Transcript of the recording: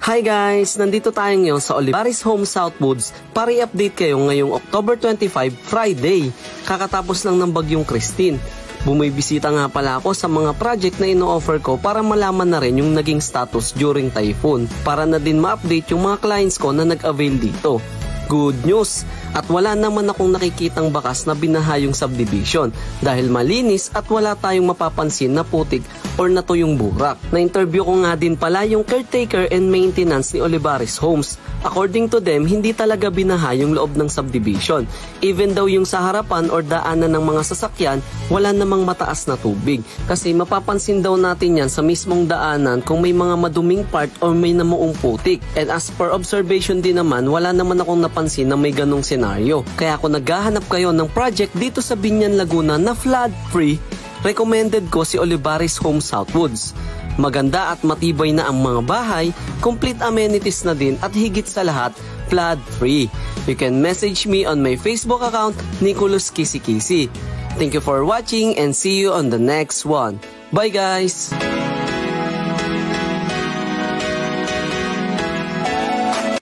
Hi guys! Nandito tayo ngayon sa Olivares Home Southwoods para i-update kayo ngayong October 25, Friday. Kakatapos lang ng bagyong Christine. Bumibisita nga pala ako sa mga project na ino-offer ko para malaman na rin yung naging status during typhoon. Para na din ma-update yung mga clients ko na nag-avail dito. Good news! At wala naman akong nakikitang bakas na binaha yung subdivision dahil malinis at wala tayong mapapansin na putik or natuyong burak. Na-interview ko nga din pala yung caretaker and maintenance ni Olivares Homes. According to them, hindi talaga binaha yung loob ng subdivision. Even daw yung sa harapan or daanan ng mga sasakyan, wala namang mataas na tubig. Kasi mapapansin daw natin yan sa mismong daanan kung may mga maduming part or may namuong putik. And as per observation din naman, wala naman akong napansin na may ganong senaryo. Kaya kung naghahanap kayo ng project dito sa Biñan, Laguna na flood-free, recommended ko si Olivares Home Southwoods. Maganda at matibay na ang mga bahay, complete amenities na din at higit sa lahat, flood-free. You can message me on my Facebook account, Nicholas Kisikisi. Thank you for watching and see you on the next one. Bye guys!